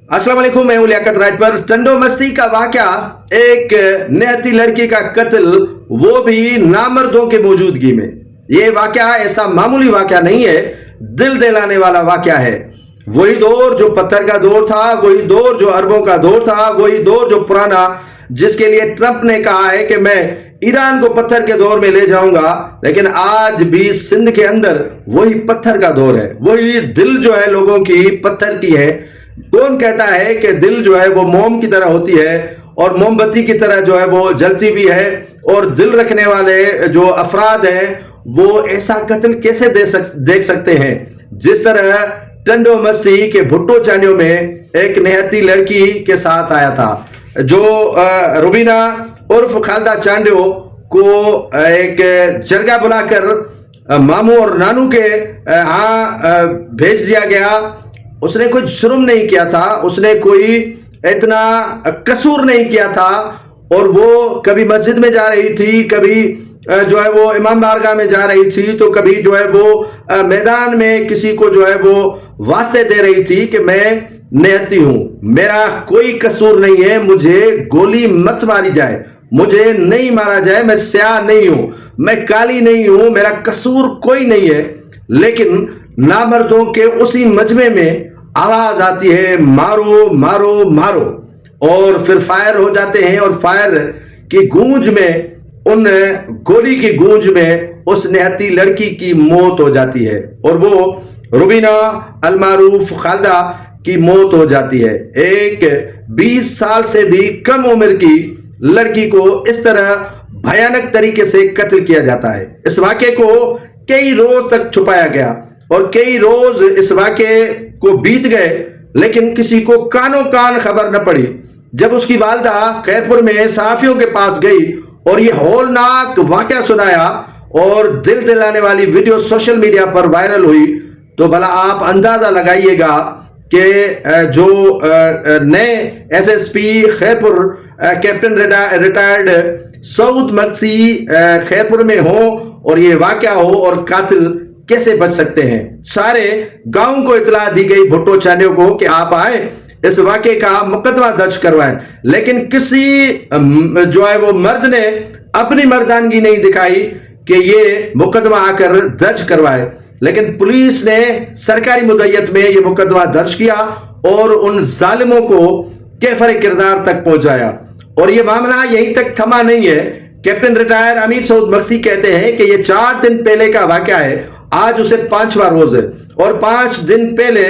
अस्सलाम वालेकुम, मैं हूं लियाकत राज पर। टंडो मस्ती का वाकया, एक निहत्ती लड़की का कत्ल, वो भी नामर्दों के मौजूदगी में। ये वाकया ऐसा मामूली वाकया नहीं है, दिल दहलाने वाला वाकया है। वही दौर जो पत्थर का दौर था, वही दौर जो अरबों का दौर था, वही दौर जो पुराना, जिसके लिए ट्रंप ने कहा है कि मैं ईरान को पत्थर के दौर में ले जाऊंगा। लेकिन आज भी सिंध के अंदर वही पत्थर का दौर है। वही दिल जो है लोगों की पत्थर की है। कौन कहता है कि दिल जो है वो मोम की तरह होती है और मोमबत्ती की तरह जो है वो जलती भी है, और दिल रखने वाले जो अफराद हैं वो ऐसा कत्ल कैसे देख सकते हैं। जिस तरह टंडो मस्ती के भुट्टो चांडियों में एक निहत्ती लड़की के साथ आया था, जो रुबीना उर्फ खालदा चांडियो को एक जरगा बुलाकर मामू और नानू के यहाँ भेज दिया गया। उसने कोई जुर्म नहीं किया था, उसने कोई इतना कसूर नहीं किया था, और वो कभी मस्जिद में जा रही थी, कभी जो है वो इमाम बारगाह में जा रही थी, तो कभी जो है वो मैदान में किसी को जो है वो वास्ते दे रही थी कि मैं निहत्ती हूं, मेरा कोई कसूर नहीं है, मुझे गोली मत मारी जाए, मुझे नहीं मारा जाए, मैं स्याह नहीं हूं, मैं काली नहीं हूं, मेरा कसूर कोई नहीं है। लेकिन नामर्दों के उसी मजमे में आवाज आती है, मारो मारो मारो, और फिर फायर हो जाते हैं, और फायर की गूंज में, उन गोली की गूंज में उस निहत्ती लड़की की मौत हो जाती है, और वो रुबीना अलमारूफ खालदा की मौत हो जाती है। एक 20 साल से भी कम उम्र की लड़की को इस तरह भयानक तरीके से कत्ल किया जाता है। इस वाक़े को कई रोज तक छुपाया गया, और कई रोज इस वाक़े को बीत गए, लेकिन किसी को कानो कान खबर न पड़ी। जब उसकी वालदा खैरपुर में सहाफियों के पास गई और ये हौलनाक वाक़या सुनाया, और दिल दिलाने वाली वीडियो सोशल मीडिया पर वायरल हुई, तो भला आप अंदाजा लगाइएगा कि जो नए SSP Khairpur captain retired Saud Maksi Khairpur में हो और ये वाकया हो, और कातिल कैसे बच सकते हैं। सारे गांव को इतला दी गई भुट्टो चांडियों को कि आप आए, इस वाकये का मुकदमा दर्ज करवाएं, लेकिन किसी जो है वो मर्द ने अपनी मर्दानगी नहीं दिखाई कि ये मुकदमा आकर दर्ज करवाए। लेकिन पुलिस ने सरकारी मुद्दत में ये मुकदमा दर्ज किया और उन जालिमों को कैफर किरदार तक पहुंचाया। और ये मामला यहीं तक थमा नहीं है। कैप्टन रिटायर अमीर सऊद मक्सी कहते हैं कि ये 4 दिन पहले का वाकया है, आज उसे 5वां रोज है, और 5 दिन पहले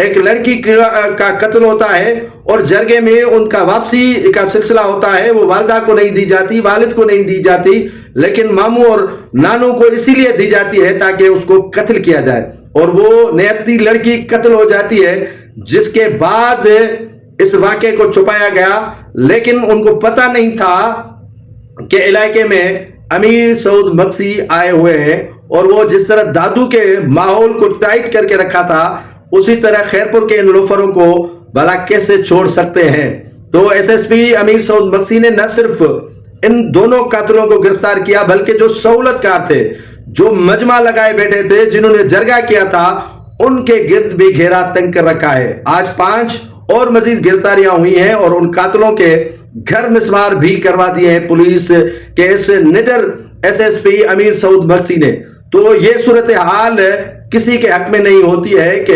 एक लड़की का कत्ल होता है, और जरगे में उनका वापसी का सिलसिला होता है। वो वालदा को नहीं दी जाती, वालिद को नहीं दी जाती, लेकिन मामू और नानू को इसीलिए दी जाती है ताकि उसको कत्ल किया जाए, और वो निहत्ती लड़की कत्ल हो जाती है। जिसके बाद इस वाक़े को छुपाया गया, लेकिन उनको पता नहीं था कि इलाके में अमीर सऊद मक्सी आए हुए हैं, और वो जिस तरह दादू के माहौल को टाइट करके रखा था, उसी तरह खैरपुर के इन लोफरों को भला कैसे छोड़ सकते हैं। तो एसएसपी अमीर सऊद मक्सी ने न सिर्फ इन दोनों कातिलों को गिरफ्तार किया, बल्कि जो सहूलतकार थे, जो मजमा लगाए बैठे थे, जिन्होंने जरगा किया था, उनके गिर्द भी घेरा तंग कर रखा है। आज 5 और मजीद गिरफ्तारियां हुई हैं, और उन कातिलों के घर मिसमार भी करवा दिए हैं पुलिस के इस निडर एसएसपी अमीर सऊद मक्सी ने। तो ये सूरत हाल किसी के हक में नहीं होती है कि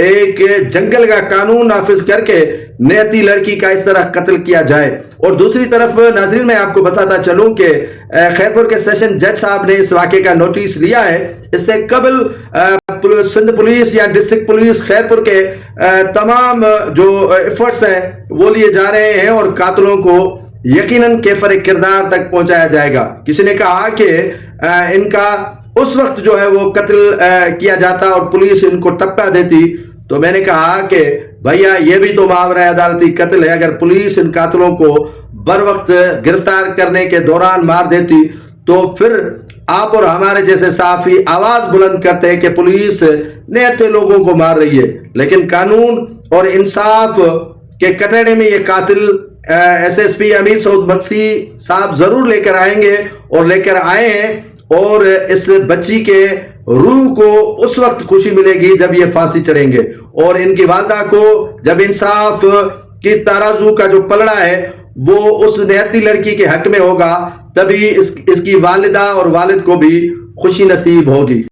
एक जंगल का कानून नाफिज करके निहत्ती लड़की का इस तरह कत्ल किया जाए। और दूसरी तरफ नाज़रीन, मैं आपको बताता चलूं कि खैरपुर के सेशन जज साहब ने इस वाक़े का नोटिस लिया है। इससे कबल सिंध पुलिस या डिस्ट्रिक्ट पुलिस खैरपुर के तमाम जो एफर्ट्स हैं वो लिए जा रहे हैं, और कातिलों को यकीनन कैफर किरदार तक पहुंचाया जाएगा। किसी ने कहा कि इनका उस वक्त जो है वो कत्ल किया जाता और पुलिस इनको टपका देती, तो मैंने कहा कि भैया ये भी तो मामला अदालती कत्ल है। अगर पुलिस इन कातिलों को बर वक्त गिरफ्तार करने के दौरान मार देती, तो फिर आप और हमारे जैसे साफी आवाज बुलंद करते हैं कि पुलिस निहत्ते लोगों को मार रही है। लेकिन कानून और इंसाफ के कटघरे में ये कातिल एसएसपी अमीर सऊद मक्सी साहब जरूर लेकर आएंगे, और लेकर आए हैं, और इस बच्ची के रूह को उस वक्त खुशी मिलेगी जब ये फांसी चढ़ेंगे। اور ان کی والدہ کو جب انصاف کی ترازو کا جو پلڑا ہے وہ اس نہتی لڑکی کے حق میں ہوگا، تبھی اس کی والدہ اور والد کو بھی خوشی نصیب ہوگی۔